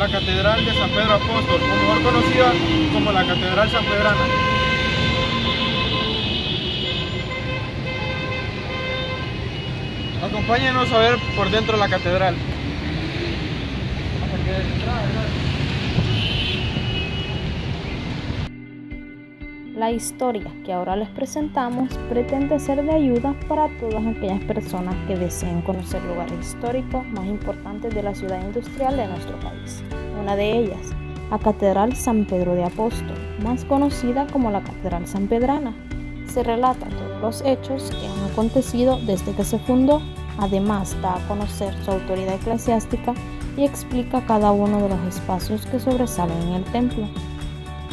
la Catedral de San Pedro Apóstol, o mejor conocida como la Catedral Sanpedrana. Acompáñenos a ver por dentro de la catedral. La historia que ahora les presentamos pretende ser de ayuda para todas aquellas personas que deseen conocer lugares históricos más importantes de la ciudad industrial de nuestro país. Una de ellas, la Catedral San Pedro de Apóstol, más conocida como la Catedral Sanpedrana. Se relata todos los hechos que han acontecido desde que se fundó, además da a conocer su autoridad eclesiástica y explica cada uno de los espacios que sobresalen en el templo.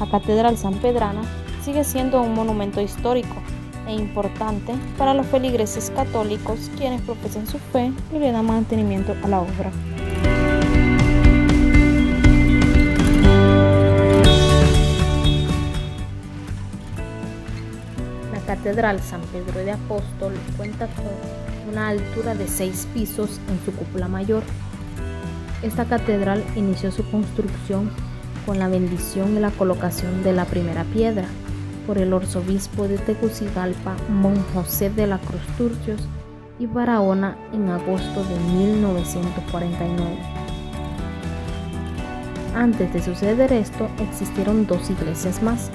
La Catedral Sanpedrana sigue siendo un monumento histórico e importante para los feligreses católicos quienes profesan su fe y le dan mantenimiento a la obra. La Catedral San Pedro de Apóstol cuenta con una altura de 6 pisos en su cúpula mayor. Esta catedral inició su construcción con la bendición y la colocación de la primera piedra por el arzobispo de Tegucigalpa, Mon José de la Cruz Turcios y Barahona en agosto de 1949. Antes de suceder esto, existieron 2 iglesias más.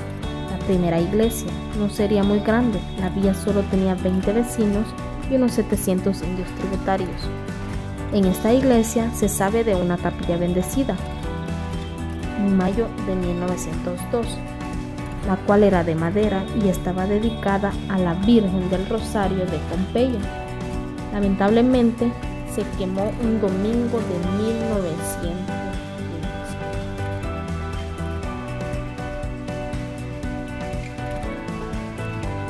La primera iglesia no sería muy grande, la villa solo tenía 20 vecinos y unos 700 indios tributarios. En esta iglesia se sabe de una capilla bendecida en mayo de 1902, la cual era de madera y estaba dedicada a la Virgen del Rosario de Pompeya. Lamentablemente se quemó un domingo de 1915.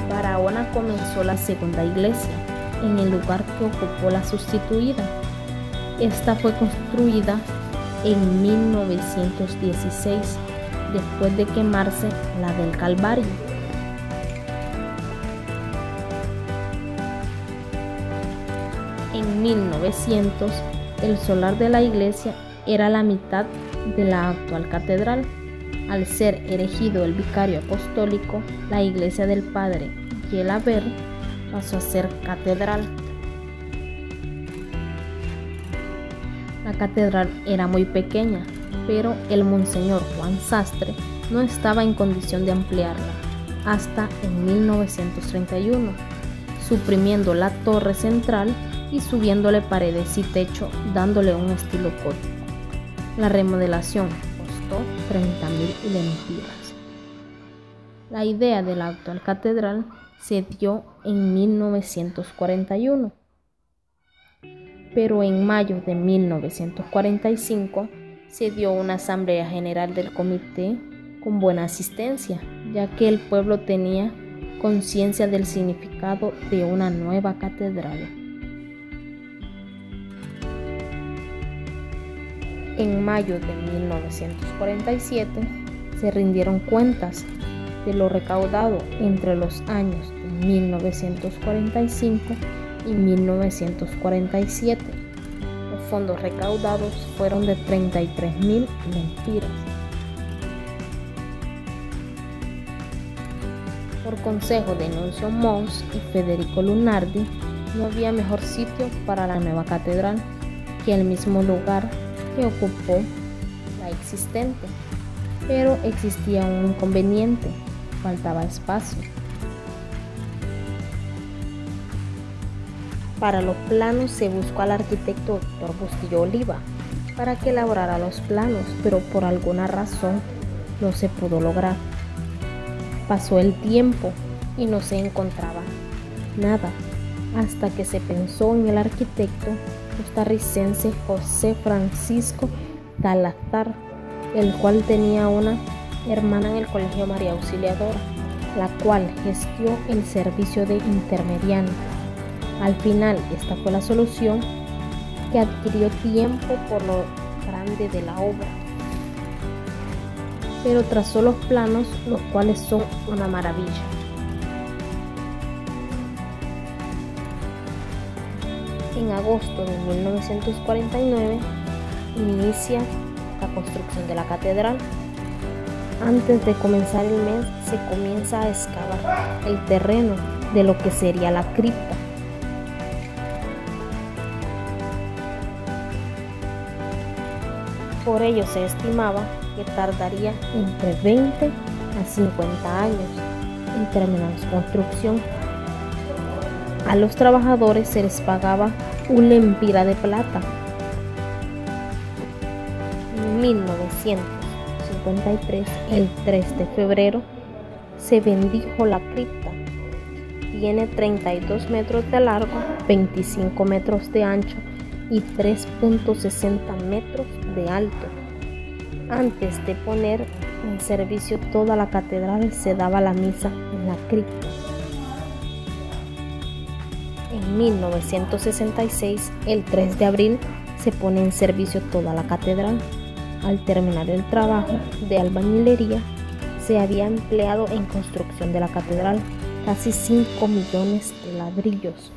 Barahona comenzó la segunda iglesia en el lugar que ocupó la sustituida. Esta fue construida en 1916, después de quemarse la del Calvario. En 1900, el solar de la iglesia era la mitad de la actual catedral. Al ser erigido el vicario apostólico, la iglesia del padre Yelaber pasó a ser catedral. La catedral era muy pequeña, pero el monseñor Juan Sastre no estaba en condición de ampliarla hasta en 1931, suprimiendo la torre central y subiéndole paredes y techo, dándole un estilo gótico. La remodelación costó 30.000 lempiras. La idea de la actual catedral se dio en 1941, pero en mayo de 1945 se dio una asamblea general del comité con buena asistencia, ya que el pueblo tenía conciencia del significado de una nueva catedral. En mayo de 1947 se rindieron cuentas de lo recaudado entre los años de 1945 y 1947. Los fondos recaudados fueron de 33.000 lempiras. Por consejo de Nuncio Mons y Federico Lunardi, no había mejor sitio para la nueva catedral que el mismo lugar que ocupó la existente, pero existía un inconveniente: faltaba espacio. Para los planos se buscó al arquitecto Dr. Bustillo Oliva para que elaborara los planos, pero por alguna razón no se pudo lograr. Pasó el tiempo y no se encontraba nada, hasta que se pensó en el arquitecto costarricense José Francisco Salazar, el cual tenía una hermana en el Colegio María Auxiliadora, la cual gestió el servicio de intermediario. Al final, esta fue la solución, que adquirió tiempo por lo grande de la obra, pero trazó los planos, los cuales son una maravilla. En agosto de 1949 inicia la construcción de la catedral. Antes de comenzar el mes se comienza a excavar el terreno de lo que sería la cripta. Por ello se estimaba que tardaría entre 20 a 50 años en terminar su construcción. A los trabajadores se les pagaba un lempira de plata. En 1953, el 3 de febrero, se bendijo la cripta. Tiene 32 metros de largo, 25 metros de ancho y 3.60 metros de alto. Antes de poner en servicio toda la catedral, se daba la misa en la cripta. En 1966, el 3 de abril, se pone en servicio toda la catedral. Al terminar el trabajo de albañilería, se había empleado en construcción de la catedral casi 5 millones de ladrillos.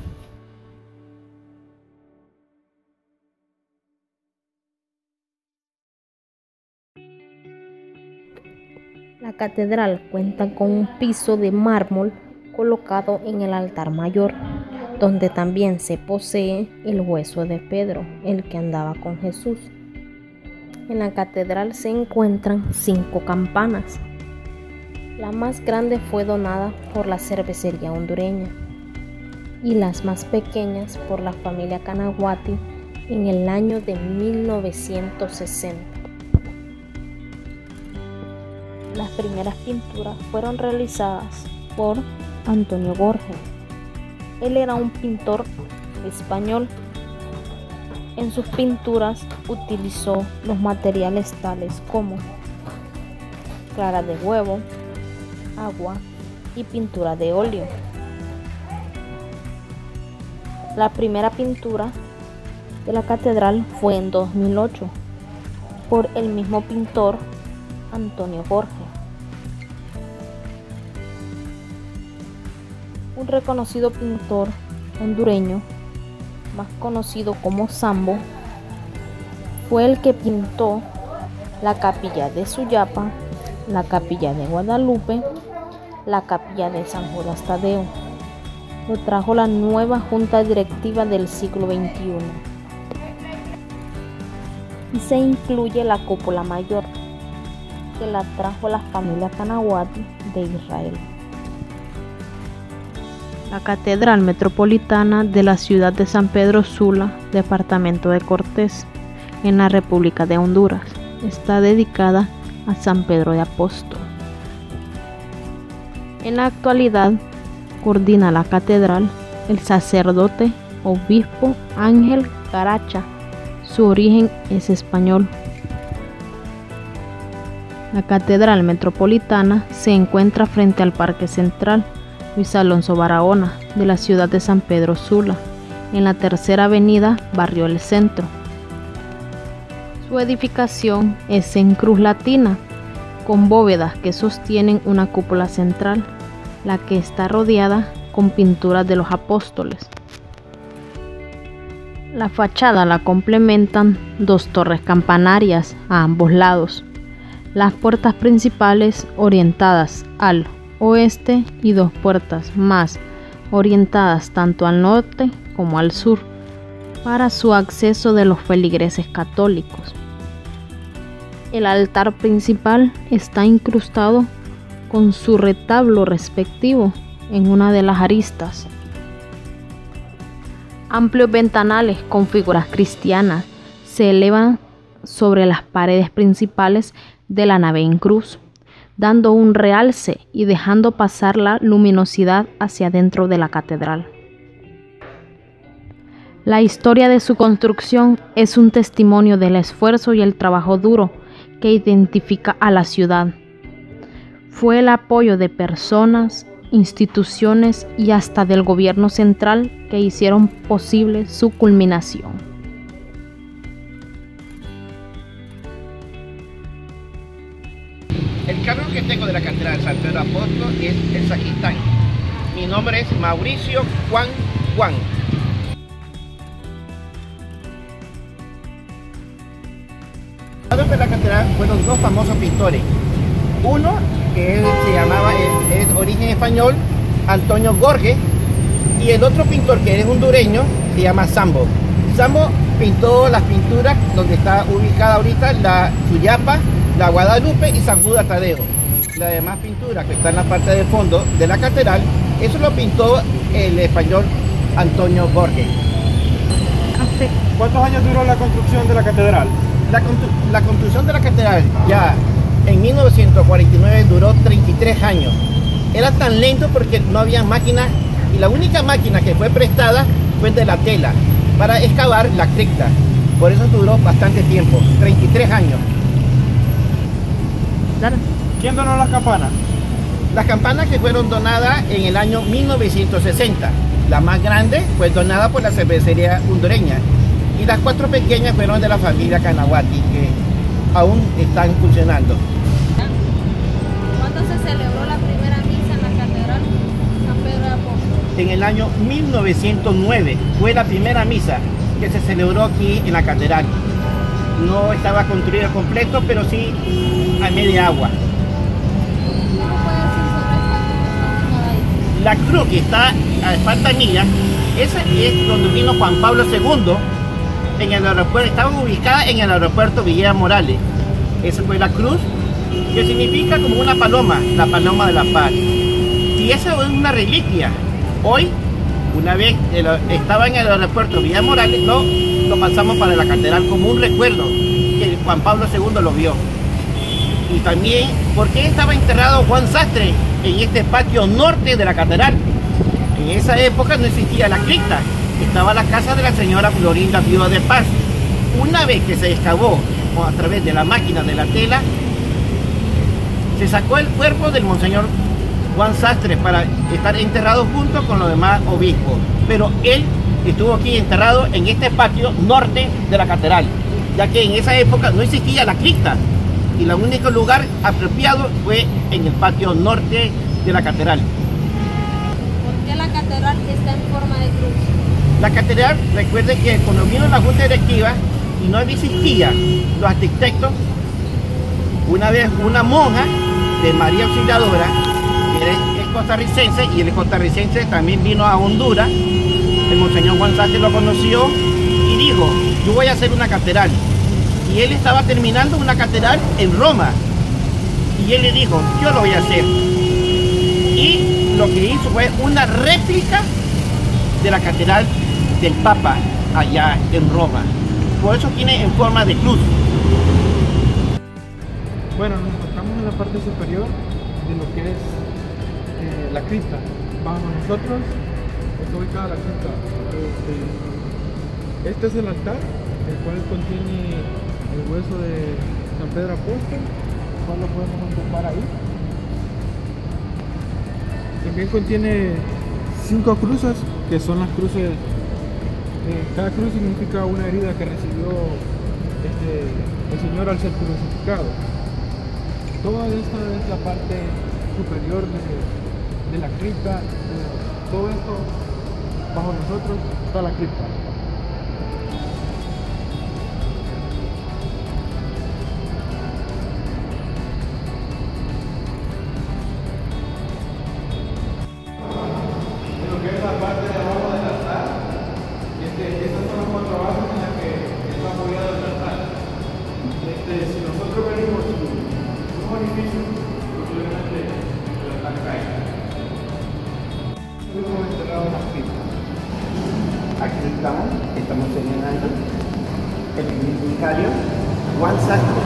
La catedral cuenta con un piso de mármol colocado en el altar mayor, donde también se posee el hueso de Pedro, el que andaba con Jesús. En la catedral se encuentran 5 campanas. La más grande fue donada por la cervecería hondureña y las más pequeñas por la familia Canaguati en el año de 1960. Las primeras pinturas fueron realizadas por Antonio Borge. Él era un pintor español. En sus pinturas utilizó los materiales tales como clara de huevo, agua y pintura de óleo. La primera pintura de la catedral fue en 2008 por el mismo pintor Antonio Borge. Un reconocido pintor hondureño, más conocido como Sambo, fue el que pintó la capilla de Suyapa, la capilla de Guadalupe, la capilla de San Judas Tadeo. Lo trajo la nueva junta directiva del siglo XXI. Y se incluye la cúpula mayor, que la trajo la familia Canaguati de Israel. La Catedral Metropolitana de la ciudad de San Pedro Sula, departamento de Cortés, en la República de Honduras, está dedicada a San Pedro de Apóstol. En la actualidad, coordina la catedral el sacerdote obispo Ángel Caracha. Su origen es español. La Catedral Metropolitana se encuentra frente al Parque Central Luis Alonso Barahona de la ciudad de San Pedro Sula, en la Tercera Avenida, Barrio El Centro. Su edificación es en cruz latina, con bóvedas que sostienen una cúpula central, la que está rodeada con pinturas de los apóstoles. La fachada la complementan 2 torres campanarias a ambos lados, las puertas principales orientadas al oeste y 2 puertas más orientadas tanto al norte como al sur para su acceso de los feligreses católicos. El altar principal está incrustado con su retablo respectivo en una de las aristas. Amplios ventanales con figuras cristianas se elevan sobre las paredes principales de la nave en cruz, dando un realce y dejando pasar la luminosidad hacia dentro de la catedral. La historia de su construcción es un testimonio del esfuerzo y el trabajo duro que identifica a la ciudad. Fue el apoyo de personas, instituciones y hasta del gobierno central que hicieron posible su culminación. El cargo que tengo de la Catedral de San Pedro Apóstol es el sacristán. Mi nombre es Mauricio Juan. De la catedral fueron dos famosos pintores. Uno que se llamaba, es origen español, Antonio Borges, y el otro pintor que es hondureño se llama Sambo. Sambo pintó las pinturas donde está ubicada ahorita la Suyapa, la Guadalupe y San Judas Tadeo. La demás pintura que está en la parte de fondo de la catedral, eso lo pintó el español Antonio Borges. ¿Cuántos años duró la construcción de la catedral? La construcción de la catedral ya en 1949 duró 33 años. Era tan lento porque no había máquinas y la única máquina que fue prestada fue de la tela para excavar la cripta. Por eso duró bastante tiempo, 33 años. ¿Quién donó las campanas? Las campanas que fueron donadas en el año 1960. La más grande fue donada por la cervecería hondureña y las 4 pequeñas fueron de la familia Canahuati, que aún están funcionando. ¿Cuándo se celebró la primera misa en la catedral San Pedro de Apóstol? En el año 1909 fue la primera misa que se celebró aquí en la catedral. No estaba construido completo, pero sí a media agua. La cruz que está a espalda mía, esa es donde vino Juan Pablo II en el aeropuerto, estaba ubicada en el aeropuerto Villa Morales. Esa fue la cruz, que significa como una paloma, la paloma de la paz. Y esa es una reliquia. Hoy, una vez estaba en el aeropuerto Villa Morales, lo pasamos para la catedral como un recuerdo que Juan Pablo II lo vio. Y también, ¿por qué estaba enterrado Juan Sastre en este patio norte de la catedral? En esa época no existía la cripta, estaba la casa de la señora Florinda Viuda de Paz. Una vez que se excavó a través de la máquina de la tela, se sacó el cuerpo del monseñor Juan Sastre para estar enterrado junto con los demás obispos. Pero él estuvo aquí enterrado en este patio norte de la catedral, ya que en esa época no existía la cripta. Y el único lugar apropiado fue en el patio norte de la catedral. ¿Por qué la catedral está en forma de cruz? La catedral, recuerden que cuando vino la junta directiva y no existían los arquitectos, una vez una monja de María Auxiliadora, que es costarricense, y el costarricense también vino a Honduras, el monseñor Juan Sastre lo conoció y dijo, yo voy a hacer una catedral. Y él estaba terminando una catedral en Roma. Y él le dijo, yo lo voy a hacer. Y lo que hizo fue una réplica de la catedral del Papa allá en Roma. Por eso tiene en forma de cruz. Bueno, nos encontramos en la parte superior de lo que es la cripta. Bajo nosotros está ubicada la cripta. Este es el altar, el cual contiene el hueso de San Pedro Apóstol, el cual lo podemos contemplar ahí. También contiene 5 cruces, que son las cruces. Cada cruz significa una herida que recibió el Señor al ser crucificado. Toda esta es la parte superior de la cripta. Todo esto, bajo nosotros, está la cripta. Si nosotros venimos un orificio, posiblemente el altar caiga. Hemos enterrado las criptas. Aquí estamos señalando el vicario Juan Sastre.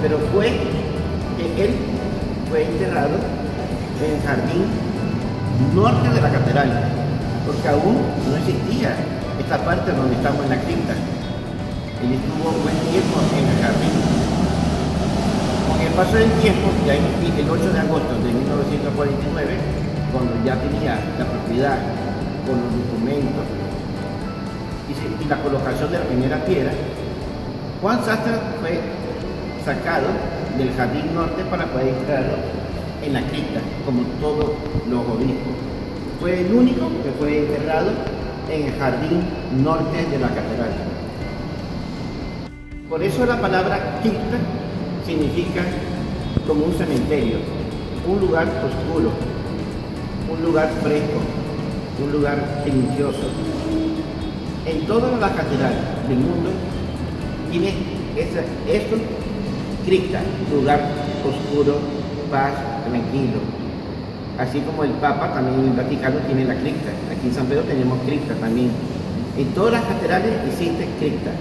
Pero él fue enterrado en el jardín norte de la catedral, porque aún no existía esta parte donde estamos en la cripta. Él estuvo buen tiempo en el jardín. Con el paso del tiempo, ya el 8 de agosto de 1949, cuando ya tenía la propiedad con los documentos y la colocación de la primera piedra, Juan Sastre fue sacado del jardín norte para poder entrarlo en la cripta, como todos los obispos. Fue el único que fue enterrado en el jardín norte de la catedral. Por eso la palabra cripta significa como un cementerio, un lugar oscuro, un lugar fresco, un lugar silencioso. En toda la catedral del mundo tiene esto, cripta, lugar oscuro, paz, tranquilo. Así como el Papa también en el Vaticano tiene la cripta. Aquí en San Pedro tenemos cripta también. En todas las catedrales existe cripta.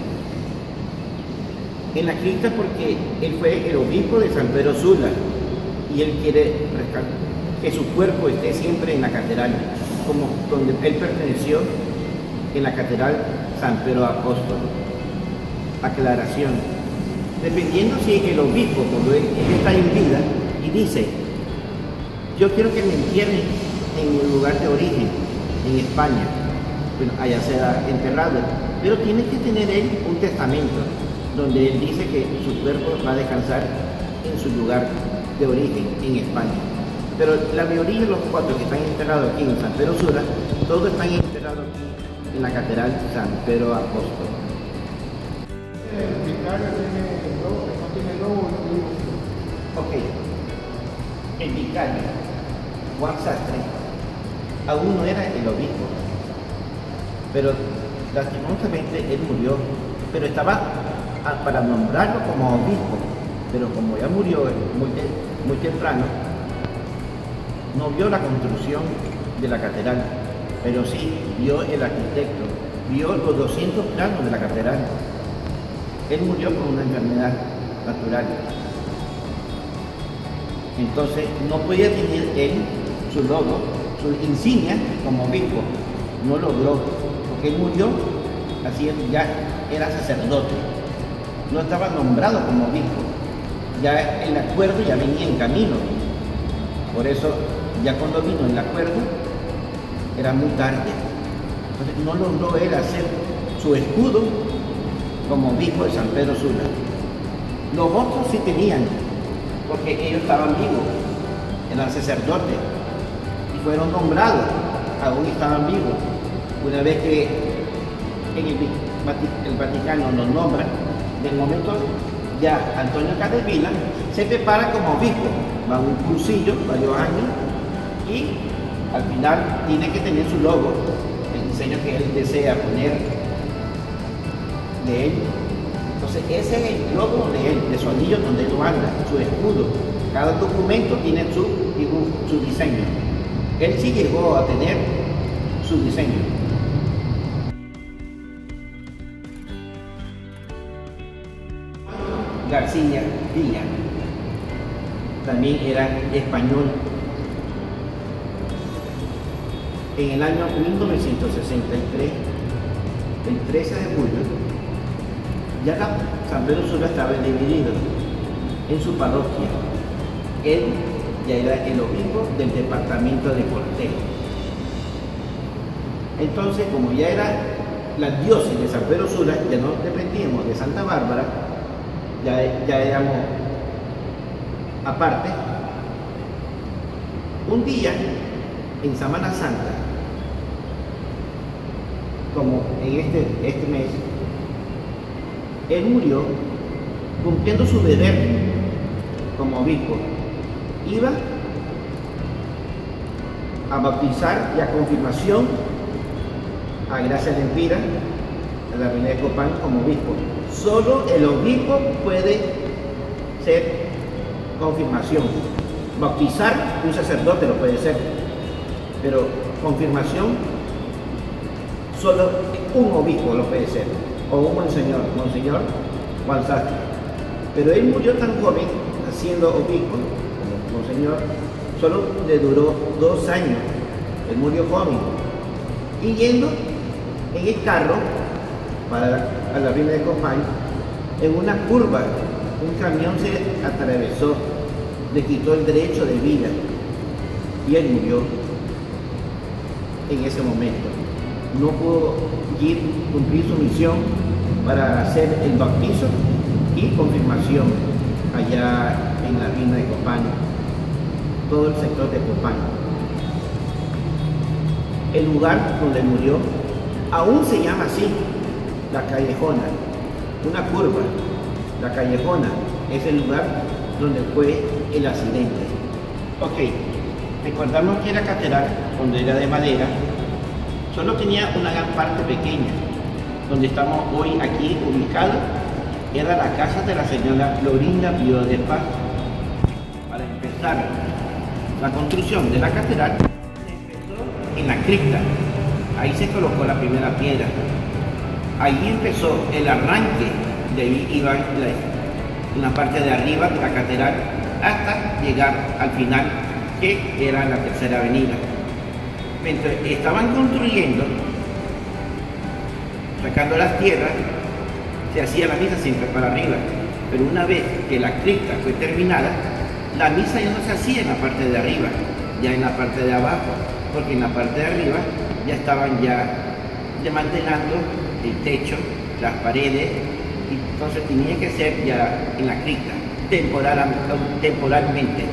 En la cripta porque él fue el obispo de San Pedro Sula y él quiere que su cuerpo esté siempre en la catedral, como donde él perteneció, en la catedral San Pedro Apóstol. Aclaración: dependiendo si el obispo, cuando él está en vida y dice, yo quiero que me entierren en mi lugar de origen, en España, bueno, allá será enterrado, pero tiene que tener él un testamento donde él dice que su cuerpo va a descansar en su lugar de origen, en España. Pero la mayoría de los cuatro que están enterrados aquí en San Pedro Sula, todos están enterrados aquí en la catedral San Pedro Apóstol. El vicario no tiene logo. Ok, el vicario Juan Sastre aún no era el obispo, pero lastimosamente él murió, pero estaba para nombrarlo como obispo, pero como ya murió muy temprano, no vio la construcción de la catedral, pero sí vio el arquitecto, vio los 200 planos de la catedral. Él murió con una enfermedad natural. Entonces no podía tener él su logo, su insignia como obispo. No logró, porque él murió, así ya era sacerdote. No estaba nombrado como obispo. Ya el acuerdo ya venía en camino. Por eso, ya cuando vino el acuerdo, era muy tarde. Entonces no logró él hacer su escudo como obispo de San Pedro Sula. Los otros sí tenían, porque ellos estaban vivos, eran sacerdotes y fueron nombrados, aún estaban vivos. Una vez que en el Vaticano los nombra, del momento ya Antonio Capdevila se prepara como obispo, va a un cursillo varios años y al final tiene que tener su logo, el diseño que él desea poner de él. Entonces ese es el logo de él, de su anillo donde él anda, su escudo. Cada documento tiene su dibujo, su diseño. Él sí llegó a tener su diseño. García Villa también era español. En el año 1963, el 13 de julio, ya San Pedro Sula estaba dividido en su parroquia. Él ya era el obispo del departamento de Cortés. Entonces, como ya era la diócesis de San Pedro Sula, ya no dependíamos de Santa Bárbara, ya éramos aparte. Un día, en Semana Santa, como en este mes, él murió cumpliendo su deber como obispo. Iba a bautizar y a confirmación a Gracia Lempira, a la reina de Copán, como obispo. Solo el obispo puede ser confirmación. Bautizar, un sacerdote lo puede ser, pero confirmación, solo un obispo lo puede ser, o un monseñor Juan Sastre. Pero él murió tan joven, siendo obispo, como monseñor, solo le duró 2 años. Él murió joven. Y yendo en el carro a la reina de Copán, en una curva, un camión se atravesó, le quitó el derecho de vida y él murió en ese momento. No pudo cumplir su misión para hacer el bautizo y confirmación allá en la reina de Copán, todo el sector de Copán. El lugar donde murió aún se llama así, la Callejona, una curva la Callejona, es el lugar donde fue el accidente. Ok, recordamos que la catedral, cuando era de madera, solo tenía una gran parte pequeña. Donde estamos hoy aquí ubicados, era la casa de la señora Florinda Pío de Paz. Para empezar, la construcción de la catedral empezó en la cripta. Ahí se colocó la primera piedra. Ahí empezó el arranque, de ahí iba la parte de arriba de la catedral hasta llegar al final, que era la tercera avenida. Mientras estaban construyendo, sacando las tierras, se hacía la misa siempre para arriba. Pero una vez que la cripta fue terminada, la misa ya no se hacía en la parte de arriba, ya en la parte de abajo, porque en la parte de arriba ya estaban desmantelando el techo, las paredes, y entonces tenía que ser ya en la cripta, temporalmente.